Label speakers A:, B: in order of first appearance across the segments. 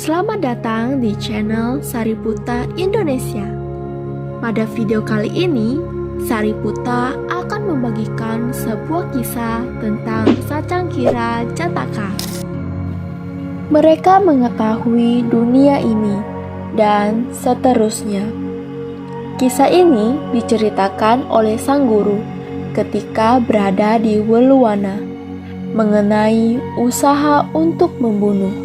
A: Selamat datang di channel Sariputa Indonesia. Pada video kali ini, Sariputa akan membagikan sebuah kisah tentang Sacangkira Jataka. Mereka mengetahui dunia ini dan seterusnya. Kisah ini diceritakan oleh sang guru ketika berada di Weluwana mengenai usaha untuk membunuh.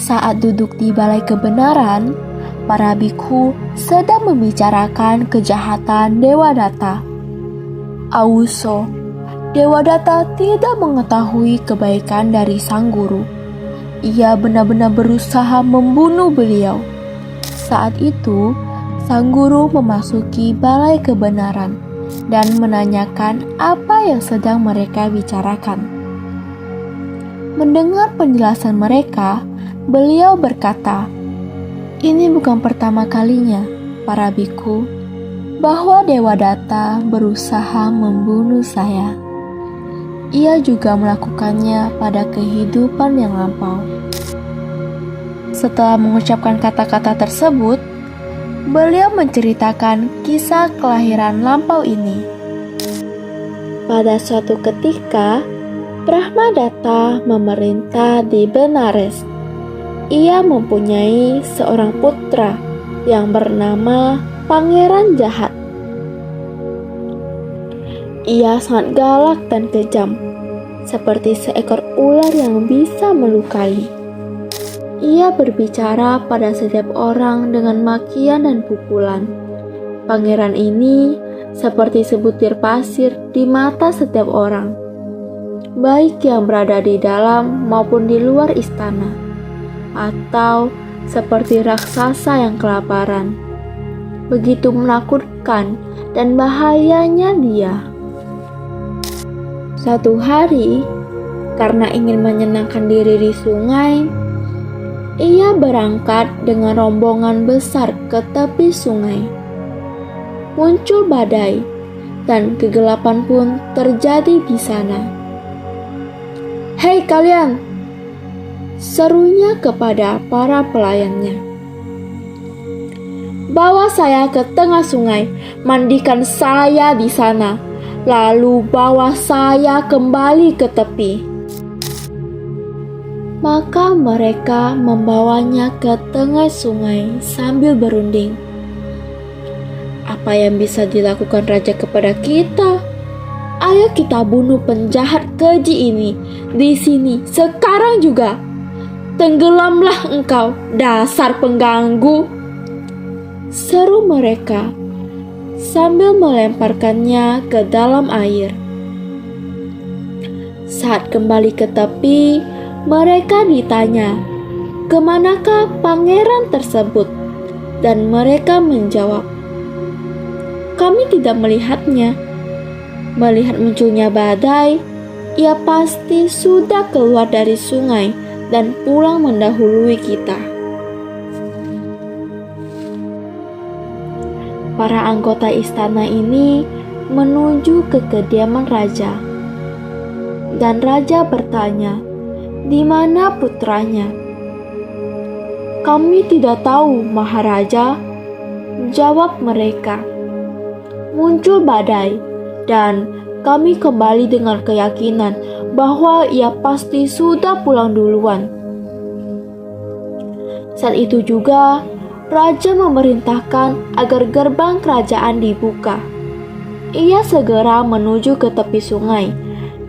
A: Saat duduk di balai kebenaran, para bikhu sedang membicarakan kejahatan Dewadatta. Auso, Dewadatta tidak mengetahui kebaikan dari sang guru. Ia benar-benar berusaha membunuh beliau. Saat itu, sang guru memasuki balai kebenaran dan menanyakan apa yang sedang mereka bicarakan. Mendengar penjelasan mereka, beliau berkata, "Ini bukan pertama kalinya, para bikhu, bahwa Dewadatta berusaha membunuh saya. Ia juga melakukannya pada kehidupan yang lampau." Setelah mengucapkan kata-kata tersebut, beliau menceritakan kisah kelahiran lampau ini. Pada suatu ketika, Brahmadatta memerintah di Benares. Ia mempunyai seorang putra yang bernama Pangeran Jahat. Ia sangat galak dan kejam, seperti seekor ular yang bisa melukai. Ia berbicara pada setiap orang dengan makian dan pukulan. Pangeran ini seperti sebutir pasir di mata setiap orang, baik yang berada di dalam maupun di luar istana, atau seperti raksasa yang kelaparan. Begitu menakutkan dan bahayanya dia. Suatu hari, karena ingin menyenangkan diri di sungai, ia berangkat dengan rombongan besar ke tepi sungai. Muncul badai, dan kegelapan pun terjadi di sana. "Hei kalian!" serunya kepada para pelayannya, "Bawa saya ke tengah sungai, mandikan saya di sana, lalu bawa saya kembali ke tepi." Maka mereka membawanya ke tengah sungai sambil berunding. "Apa yang bisa dilakukan raja kepada kita? Ayo kita bunuh penjahat keji ini di sini sekarang juga. Tenggelamlah engkau, dasar pengganggu!" seru mereka sambil melemparkannya ke dalam air. Saat kembali ke tepi, mereka ditanya, "Kemanakah pangeran tersebut?" Dan mereka menjawab, "Kami tidak melihatnya. Melihat munculnya badai, ia pasti sudah keluar dari sungai dan pulang mendahului kita." Para anggota istana ini menuju ke kediaman raja. Dan raja bertanya, "Di mana putranya?" "Kami tidak tahu, Maharaja," jawab mereka. "Muncul badai, dan kami kembali dengan keyakinan bahwa ia pasti sudah pulang duluan." Saat itu juga, raja memerintahkan agar gerbang kerajaan dibuka. Ia segera menuju ke tepi sungai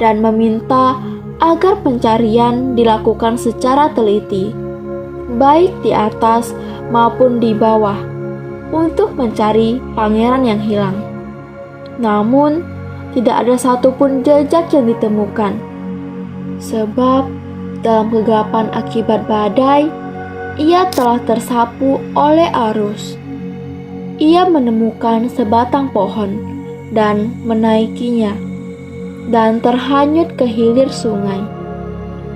A: dan meminta agar pencarian dilakukan secara teliti, baik di atas maupun di bawah, untuk mencari pangeran yang hilang. Namun, tidak ada satupun jejak yang ditemukan, sebab dalam kegelapan akibat badai, ia telah tersapu oleh arus. Ia menemukan sebatang pohon dan menaikinya, dan terhanyut ke hilir sungai,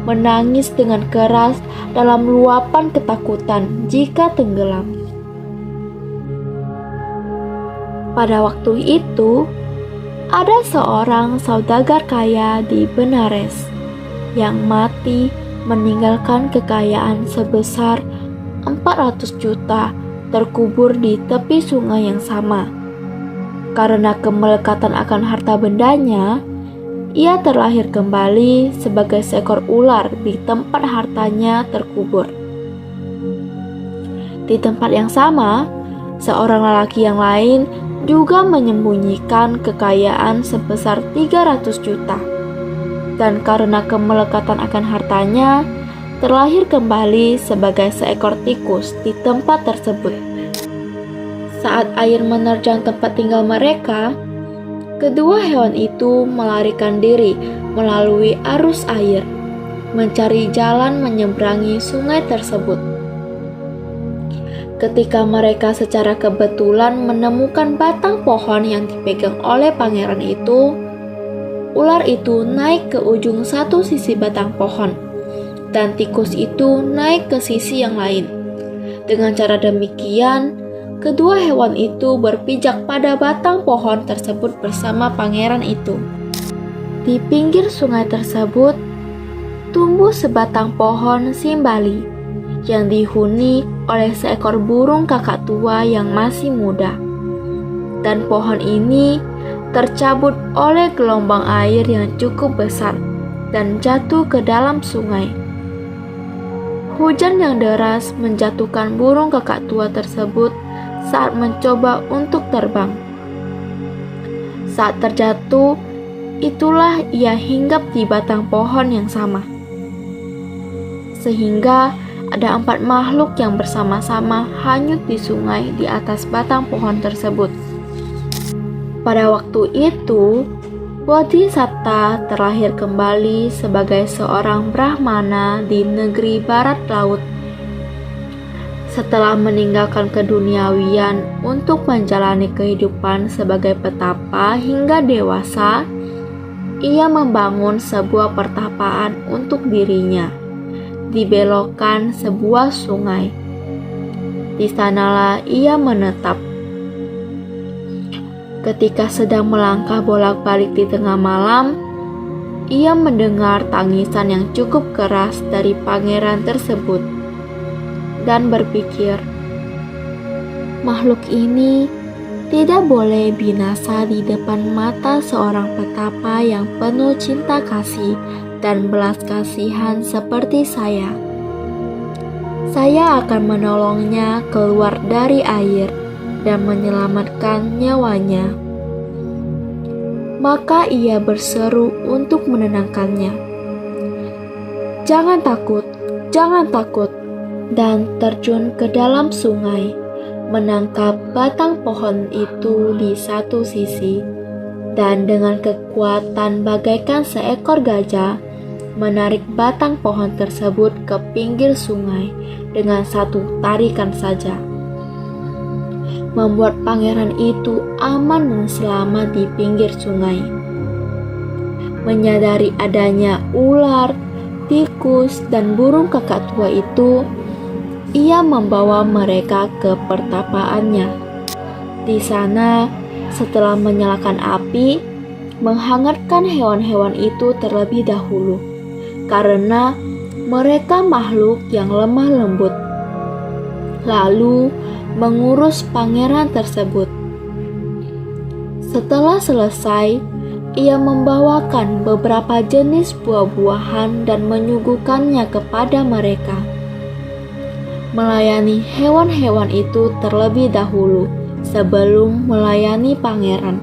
A: menangis dengan keras dalam luapan ketakutan jika tenggelam. Pada waktu itu, ada seorang saudagar kaya di Benares yang mati meninggalkan kekayaan sebesar 400 juta terkubur di tepi sungai yang sama. Karena kemelekatan akan harta bendanya, ia terlahir kembali sebagai seekor ular di tempat hartanya terkubur. Di tempat yang sama, seorang lelaki yang lain juga menyembunyikan kekayaan sebesar 300 juta. Dan karena kemelekatan akan hartanya, terlahir kembali sebagai seekor tikus di tempat tersebut. Saat air menerjang tempat tinggal mereka, kedua hewan itu melarikan diri melalui arus air, mencari jalan menyeberangi sungai tersebut. Ketika mereka secara kebetulan menemukan batang pohon yang dipegang oleh pangeran itu, ular itu naik ke ujung satu sisi batang pohon, dan tikus itu naik ke sisi yang lain. Dengan cara demikian, kedua hewan itu berpijak pada batang pohon tersebut bersama pangeran itu. Di pinggir sungai tersebut, tumbuh sebatang pohon simbali yang dihuni oleh seekor burung kakak tua yang masih muda. Dan pohon ini tercabut oleh gelombang air yang cukup besar dan jatuh ke dalam sungai. Hujan yang deras menjatuhkan burung kakak tua tersebut saat mencoba untuk terbang. Saat terjatuh, itulah ia hinggap di batang pohon yang sama. Sehingga ada 4 makhluk yang bersama-sama hanyut di sungai di atas batang pohon tersebut. Pada waktu itu, Bodhisatta terlahir kembali sebagai seorang Brahmana di negeri barat laut. Setelah meninggalkan keduniawian untuk menjalani kehidupan sebagai petapa hingga dewasa, ia membangun sebuah pertapaan untuk dirinya di belokan sebuah sungai. Di sanalah ia menetap. Ketika sedang melangkah bolak-balik di tengah malam, ia mendengar tangisan yang cukup keras dari pangeran tersebut dan berpikir, makhluk ini tidak boleh binasa di depan mata seorang petapa yang penuh cinta kasih dan belas kasihan seperti saya. Saya akan menolongnya keluar dari air dan menyelamatkan nyawanya. Maka ia berseru untuk menenangkannya. Jangan takut, dan terjun ke dalam sungai, menangkap batang pohon itu di satu sisi, dan dengan kekuatan bagaikan seekor gajah, menarik batang pohon tersebut ke pinggir sungai dengan satu tarikan saja, membuat pangeran itu aman dan selamat di pinggir sungai. Menyadari adanya ular, tikus, dan burung kakak tua itu, ia membawa mereka ke pertapaannya. Di sana, setelah menyalakan api, menghangatkan hewan-hewan itu terlebih dahulu, karena mereka makhluk yang lemah lembut. Lalu mengurus pangeran tersebut. Setelah selesai, ia membawakan beberapa jenis buah-buahan dan menyuguhkannya kepada mereka. Melayani hewan-hewan itu terlebih dahulu sebelum melayani pangeran.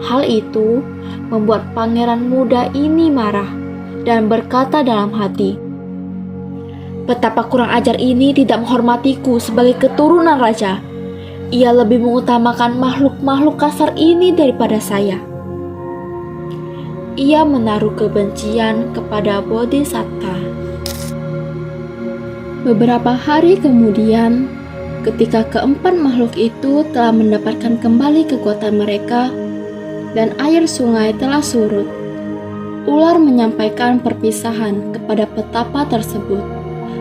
A: Hal itu membuat pangeran muda ini marah dan berkata dalam hati, "Betapa kurang ajar ini tidak menghormatiku sebagai keturunan raja. Ia lebih mengutamakan makhluk-makhluk kasar ini daripada saya." Ia menaruh kebencian kepada Bodhisatta. Beberapa hari kemudian, ketika keempat makhluk itu telah mendapatkan kembali kekuatan mereka dan air sungai telah surut, ular menyampaikan perpisahan kepada petapa tersebut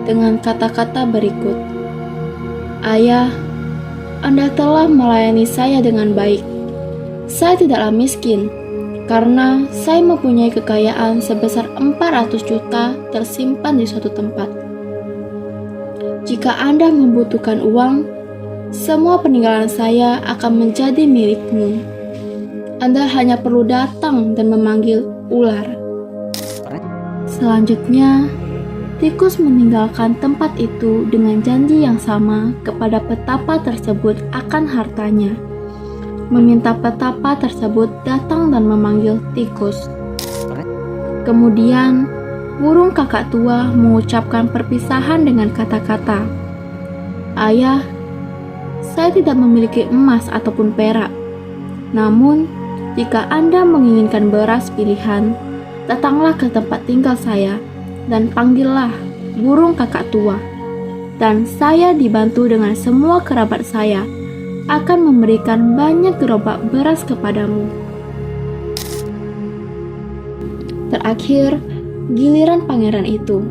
A: dengan kata-kata berikut, "Ayah, Anda telah melayani saya dengan baik. Saya tidaklah miskin. karena saya mempunyai kekayaan sebesar 400 juta tersimpan di suatu tempat. Jika Anda membutuhkan uang, semua peninggalan saya akan menjadi milikmu. Anda hanya perlu datang dan memanggil ular. Selanjutnya, tikus meninggalkan tempat itu dengan janji yang sama kepada petapa tersebut akan hartanya. Meminta petapa tersebut datang dan memanggil tikus. Kemudian, burung kakak tua mengucapkan perpisahan dengan kata-kata, "Ayah, saya tidak memiliki emas ataupun perak. Namun, jika Anda menginginkan beras pilihan, datanglah ke tempat tinggal saya dan panggillah burung kakak tua. Dan saya dibantu dengan semua kerabat saya akan memberikan banyak gerobak beras kepadamu." Terakhir, giliran pangeran itu.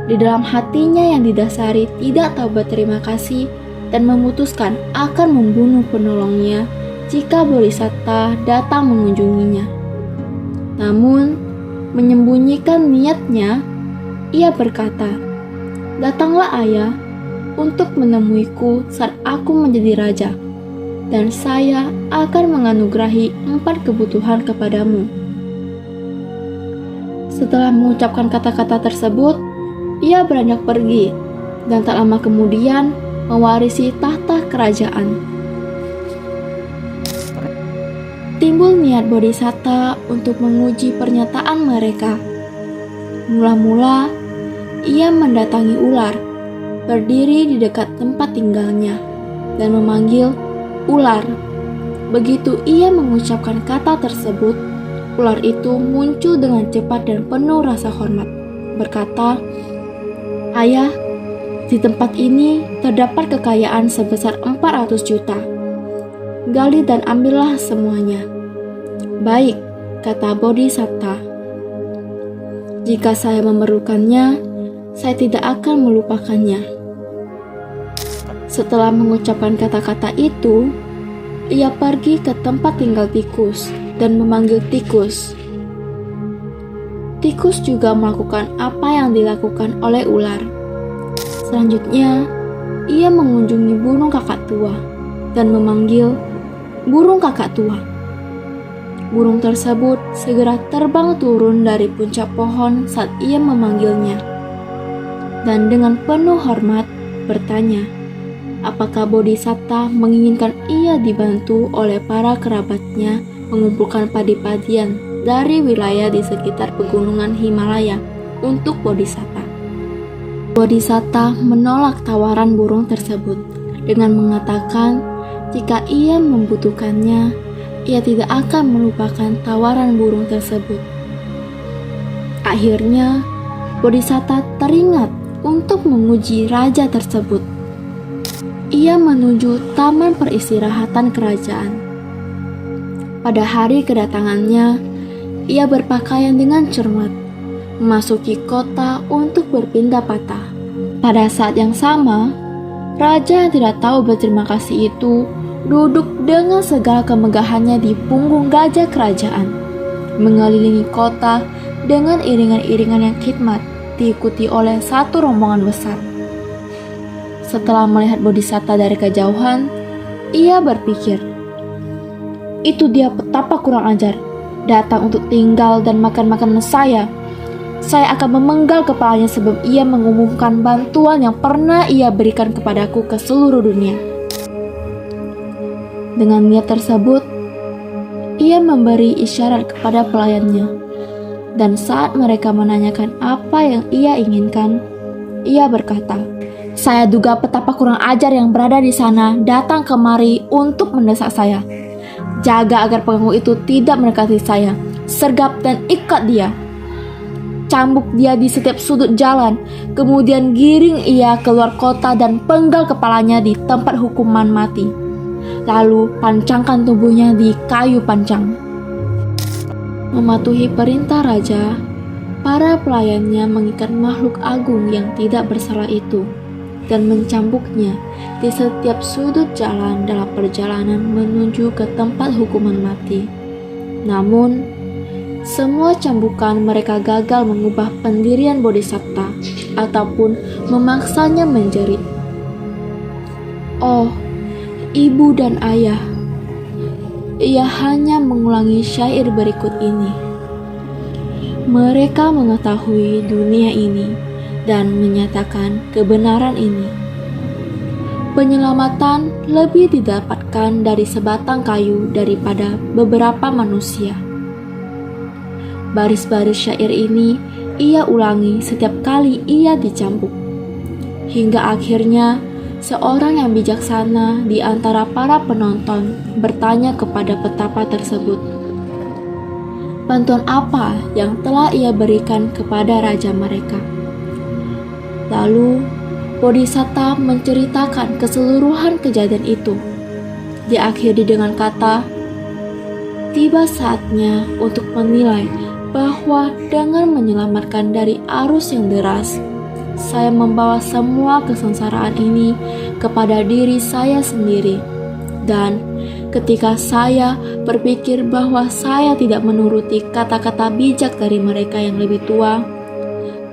A: Di dalam hatinya yang didasari tidak tahu berterima kasih dan memutuskan akan membunuh penolongnya jika Bodhisatta datang mengunjunginya. Namun, menyembunyikan niatnya, ia berkata, "Datanglah ayah untuk menemuiku saat aku menjadi raja, dan saya akan menganugerahi 4 kebutuhan kepadamu." Setelah mengucapkan kata-kata tersebut, ia beranjak pergi, dan tak lama kemudian mewarisi tahta kerajaan. Timbul niat Bodhisatta untuk menguji pernyataan mereka. Mula-mula, ia mendatangi ular, berdiri di dekat tempat tinggalnya, dan memanggil ular. Begitu ia mengucapkan kata tersebut, ular itu muncul dengan cepat dan penuh rasa hormat, berkata, "Ayah, di tempat ini terdapat kekayaan sebesar 400 juta. Gali dan ambillah semuanya." "Baik," kata Bodhisatta. "Jika saya memerlukannya, saya tidak akan melupakannya." Setelah mengucapkan kata-kata itu, ia pergi ke tempat tinggal tikus dan memanggil tikus. Tikus juga melakukan apa yang dilakukan oleh ular. Selanjutnya, ia mengunjungi burung kakak tua dan memanggil burung kakak tua. Burung tersebut segera terbang turun dari puncak pohon saat ia memanggilnya, dan dengan penuh hormat bertanya, apakah Bodhisatta menginginkan ia dibantu oleh para kerabatnya mengumpulkan padi-padian dari wilayah di sekitar pegunungan Himalaya untuk Bodhisatta. Bodhisatta menolak tawaran burung tersebut dengan mengatakan jika ia membutuhkannya, ia tidak akan melupakan tawaran burung tersebut. Akhirnya, Bodhisatta teringat untuk menguji raja tersebut. Ia menuju taman peristirahatan kerajaan. Pada hari kedatangannya, ia berpakaian dengan cermat, memasuki kota untuk berpindah patah. Pada saat yang sama, raja yang tidak tahu berterima kasih itu duduk dengan segala kemegahannya di punggung gajah kerajaan, mengelilingi kota dengan iringan-iringan yang khidmat, diikuti oleh satu rombongan besar. Setelah melihat Bodhisatta dari kejauhan, ia berpikir, "Itu dia petapa kurang ajar, datang untuk tinggal dan makan makanan saya. Saya akan memenggal kepalanya sebelum ia mengumumkan bantuan yang pernah ia berikan kepadaku ke seluruh dunia." Dengan niat tersebut, ia memberi isyarat kepada pelayannya, dan saat mereka menanyakan apa yang ia inginkan, ia berkata, "Saya duga petapa kurang ajar yang berada di sana datang kemari untuk mendesak saya. Jaga agar pengganggu itu tidak mendekati saya. Sergap dan ikat dia. Cambuk dia di setiap sudut jalan, kemudian giring ia keluar kota dan penggal kepalanya di tempat hukuman mati. Lalu pancangkan tubuhnya di kayu pancang." Mematuhi perintah raja, para pelayannya mengikat makhluk agung yang tidak bersalah itu dan mencambuknya di setiap sudut jalan dalam perjalanan menuju ke tempat hukuman mati. Namun, semua cambukan mereka gagal mengubah pendirian Bodhisatta ataupun memaksanya menjerit. Oh, ibu dan ayah, ia hanya mengulangi syair berikut ini. Mereka mengetahui dunia ini dan menyatakan kebenaran ini. Penyelamatan lebih didapatkan dari sebatang kayu daripada beberapa manusia. Baris-baris syair ini ia ulangi setiap kali ia dicambuk. Hingga akhirnya seorang yang bijaksana di antara para penonton bertanya kepada petapa tersebut, bantuan apa yang telah ia berikan kepada raja mereka. Lalu, Bodhisatta menceritakan keseluruhan kejadian itu. Diakhiri dengan kata, tiba saatnya untuk menilai bahwa dengan menyelamatkan dari arus yang deras, saya membawa semua kesengsaraan ini kepada diri saya sendiri. Dan ketika saya berpikir bahwa saya tidak menuruti kata-kata bijak dari mereka yang lebih tua,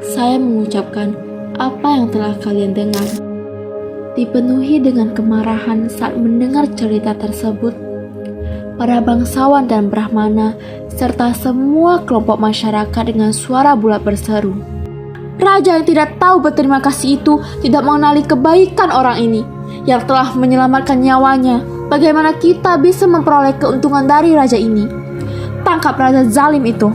A: saya mengucapkan apa yang telah kalian dengar. Dipenuhi dengan kemarahan saat mendengar cerita tersebut, para bangsawan dan Brahmana serta semua kelompok masyarakat dengan suara bulat berseru, raja yang tidak tahu berterima kasih itu tidak mengenali kebaikan orang ini yang telah menyelamatkan nyawanya. Bagaimana kita bisa memperoleh keuntungan dari raja ini? Tangkap raja zalim itu.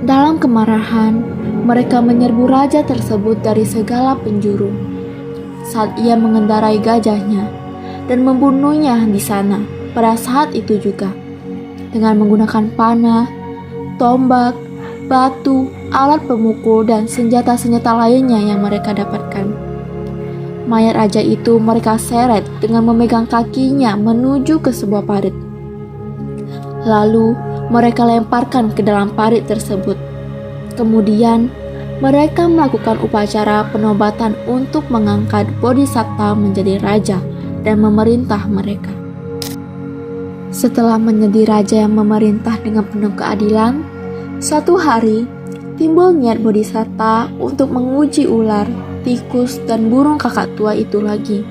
A: Dalam kemarahan, mereka menyerbu raja tersebut dari segala penjuru saat ia mengendarai gajahnya dan membunuhnya di sana pada saat itu juga dengan menggunakan panah, tombak, batu, alat pemukul, dan senjata-senjata lainnya yang mereka dapatkan. Mayat raja itu mereka seret dengan memegang kakinya menuju ke sebuah parit. Lalu mereka lemparkan ke dalam parit tersebut. Kemudian mereka melakukan upacara penobatan untuk mengangkat Bodhisatta menjadi raja dan memerintah mereka. Setelah menjadi raja yang memerintah dengan penuh keadilan, suatu hari timbul niat Bodhisatta untuk menguji ular, tikus, dan burung kakak tua itu lagi.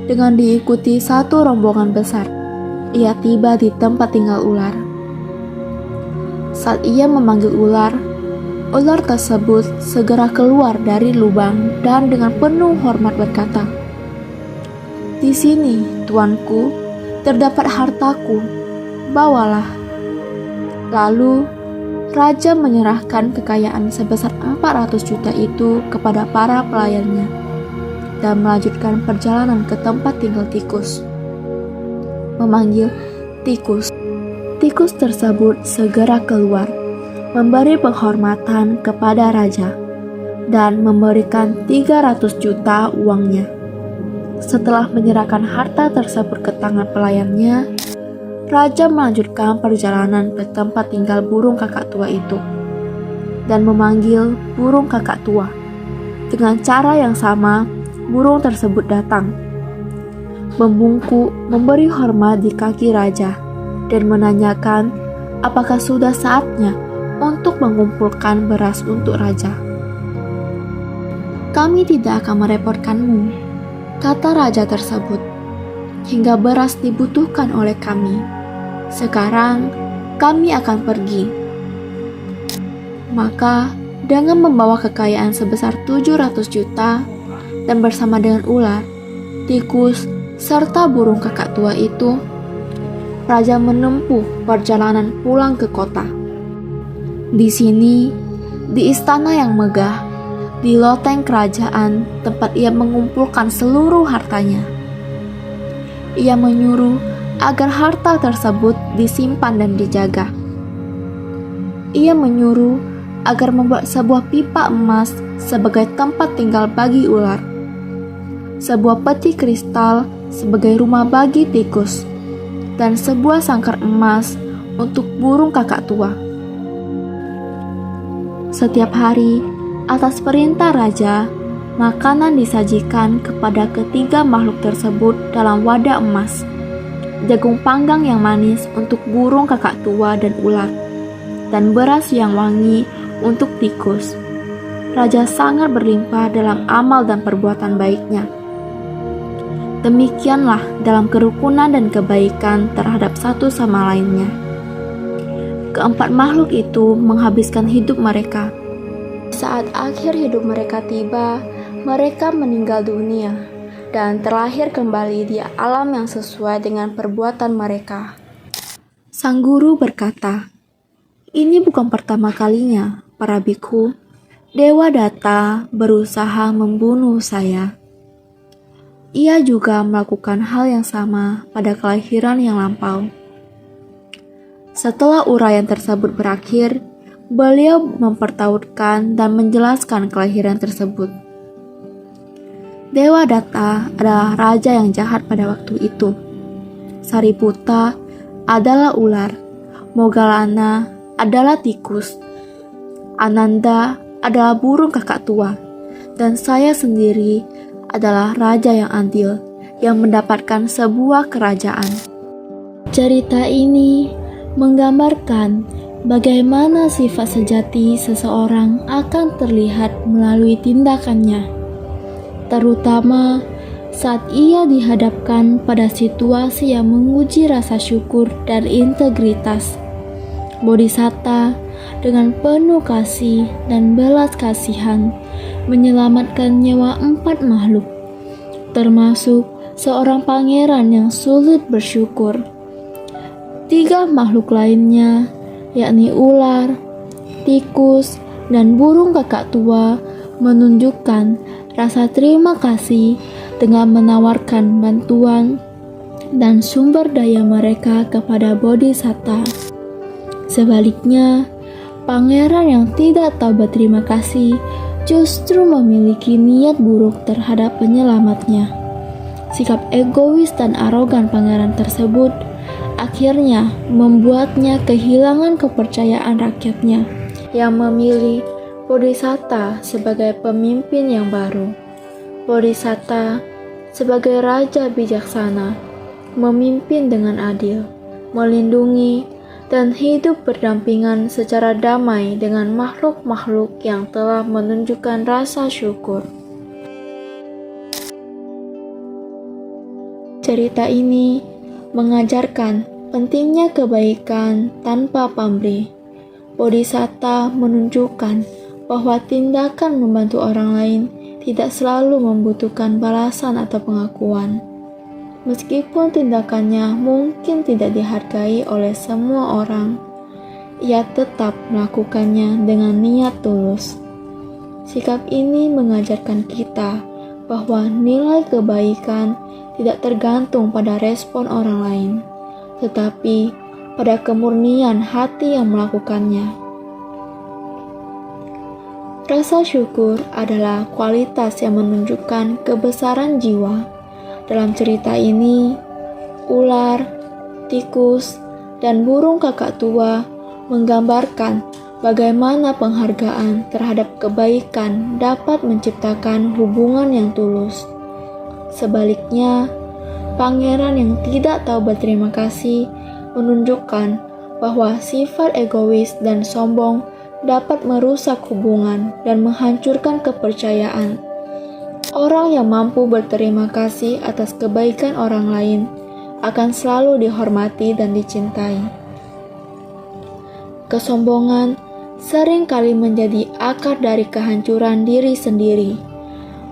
A: Dengan diikuti satu rombongan besar, ia tiba di tempat tinggal ular. Saat ia memanggil ular, ular tersebut segera keluar dari lubang dan dengan penuh hormat berkata, "Di sini, tuanku, terdapat hartaku, bawalah." Lalu, raja menyerahkan kekayaan sebesar 400 juta itu kepada para pelayannya dan melanjutkan perjalanan ke tempat tinggal tikus. Memanggil tikus. Tikus tersebut segera keluar, memberi penghormatan kepada raja dan memberikan 300 juta uangnya. Setelah menyerahkan harta tersebut ke tangan pelayannya, raja melanjutkan perjalanan ke tempat tinggal burung kakak tua itu dan memanggil burung kakak tua. Dengan cara yang sama, burung tersebut datang, membungkuk, memberi hormat di kaki raja, dan menanyakan apakah sudah saatnya untuk mengumpulkan beras untuk raja. "Kami tidak akan merepotkanmu," kata raja tersebut, "hingga beras dibutuhkan oleh kami. Sekarang kami akan pergi." Maka dengan membawa kekayaan sebesar 700 juta dan bersama dengan ular, tikus, serta burung kakak tua itu, raja menempuh perjalanan pulang ke kota. Di sini, di istana yang megah, di loteng kerajaan tempat ia mengumpulkan seluruh hartanya, ia menyuruh agar harta tersebut disimpan dan dijaga. Ia menyuruh agar membuat sebuah pipa emas sebagai tempat tinggal bagi ular, sebuah peti kristal sebagai rumah bagi tikus, dan sebuah sangkar emas untuk burung kakak tua. Setiap hari, atas perintah raja, makanan disajikan kepada ketiga makhluk tersebut dalam wadah emas, jagung panggang yang manis untuk burung kakak tua dan ular, dan beras yang wangi untuk tikus. Raja sangat berlimpah dalam amal dan perbuatan baiknya. Demikianlah dalam kerukunan dan kebaikan terhadap satu sama lainnya. Keempat makhluk itu menghabiskan hidup mereka. Saat akhir hidup mereka tiba, mereka meninggal dunia dan terlahir kembali di alam yang sesuai dengan perbuatan mereka. Sang guru berkata, "Ini bukan pertama kalinya, para bikhu, Dewadatta berusaha membunuh saya. Ia juga melakukan hal yang sama pada kelahiran yang lampau." Setelah uraian tersebut berakhir, beliau mempertautkan dan menjelaskan kelahiran tersebut. Dewadatta adalah raja yang jahat pada waktu itu. Sariputta adalah ular, Moggallana adalah tikus, Ananda adalah burung kakak tua, dan saya sendiri adalah raja yang adil yang mendapatkan sebuah kerajaan. Cerita ini menggambarkan bagaimana sifat sejati seseorang akan terlihat melalui tindakannya, terutama saat ia dihadapkan pada situasi yang menguji rasa syukur dan integritas. Bodhisatta dengan penuh kasih dan belas kasihan menyelamatkan nyawa 4 makhluk, termasuk seorang pangeran yang sulit bersyukur. 3 makhluk lainnya, yakni ular, tikus, dan burung kakak tua, menunjukkan rasa terima kasih dengan menawarkan bantuan dan sumber daya mereka kepada Bodhisatta. Sebaliknya, pangeran yang tidak tahu berterima kasih justru memiliki niat buruk terhadap penyelamatnya. Sikap egois dan arogan pangeran tersebut akhirnya membuatnya kehilangan kepercayaan rakyatnya yang memilih Bodhisatta sebagai pemimpin yang baru. Bodhisatta sebagai raja bijaksana, memimpin dengan adil, melindungi, dan hidup berdampingan secara damai dengan makhluk-makhluk yang telah menunjukkan rasa syukur. Cerita ini mengajarkan pentingnya kebaikan tanpa pamrih. Bodhisatta menunjukkan bahwa tindakan membantu orang lain tidak selalu membutuhkan balasan atau pengakuan. Meskipun tindakannya mungkin tidak dihargai oleh semua orang, ia tetap melakukannya dengan niat tulus. Sikap ini mengajarkan kita bahwa nilai kebaikan tidak tergantung pada respon orang lain, tetapi pada kemurnian hati yang melakukannya. Rasa syukur adalah kualitas yang menunjukkan kebesaran jiwa. Dalam cerita ini, ular, tikus, dan burung kakak tua menggambarkan bagaimana penghargaan terhadap kebaikan dapat menciptakan hubungan yang tulus. Sebaliknya, pangeran yang tidak tahu berterima kasih menunjukkan bahwa sifat egois dan sombong dapat merusak hubungan dan menghancurkan kepercayaan. Orang yang mampu berterima kasih atas kebaikan orang lain akan selalu dihormati dan dicintai. Kesombongan sering kali menjadi akar dari kehancuran diri sendiri.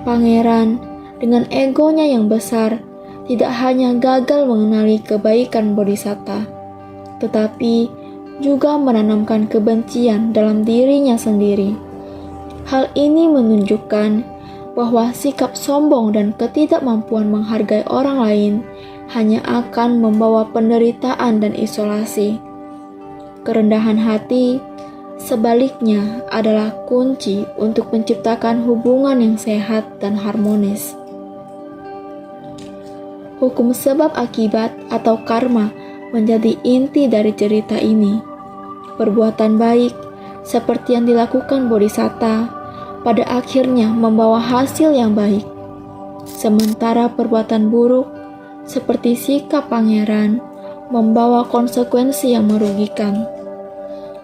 A: Pangeran dengan egonya yang besar tidak hanya gagal mengenali kebaikan Bodhisatta, tetapi juga menanamkan kebencian dalam dirinya sendiri. Hal ini menunjukkan bahwa sikap sombong dan ketidakmampuan menghargai orang lain hanya akan membawa penderitaan dan isolasi. Kerendahan hati, sebaliknya, adalah kunci untuk menciptakan hubungan yang sehat dan harmonis. Hukum sebab akibat atau karma menjadi inti dari cerita ini. Perbuatan baik, seperti yang dilakukan Bodhisatta, pada akhirnya membawa hasil yang baik. Sementara perbuatan buruk seperti sikap pangeran, membawa konsekuensi yang merugikan.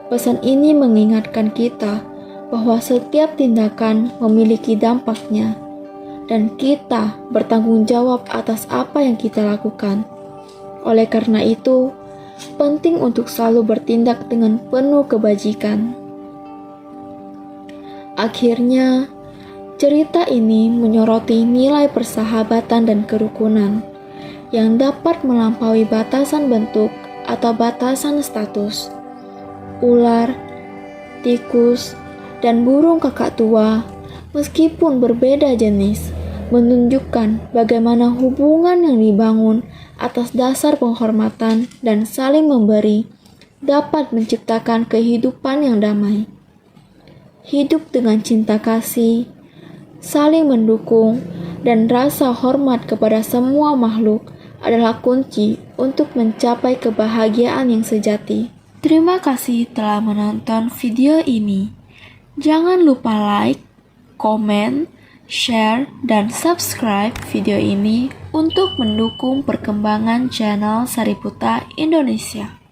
A: Pesan ini mengingatkan kita bahwa setiap tindakan memiliki dampaknya, dan kita bertanggung jawab atas apa yang kita lakukan. Oleh karena itu, penting untuk selalu bertindak dengan penuh kebajikan. Akhirnya, cerita ini menyoroti nilai persahabatan dan kerukunan yang dapat melampaui batasan bentuk atau batasan status. Ular, tikus, dan burung kakak tua, meskipun berbeda jenis, menunjukkan bagaimana hubungan yang dibangun atas dasar penghormatan dan saling memberi dapat menciptakan kehidupan yang damai. Hidup dengan cinta kasih, saling mendukung, dan rasa hormat kepada semua makhluk adalah kunci untuk mencapai kebahagiaan yang sejati. Terima kasih telah menonton video ini. Jangan lupa like, komen, share, dan subscribe video ini untuk mendukung perkembangan channel Sariputa Indonesia.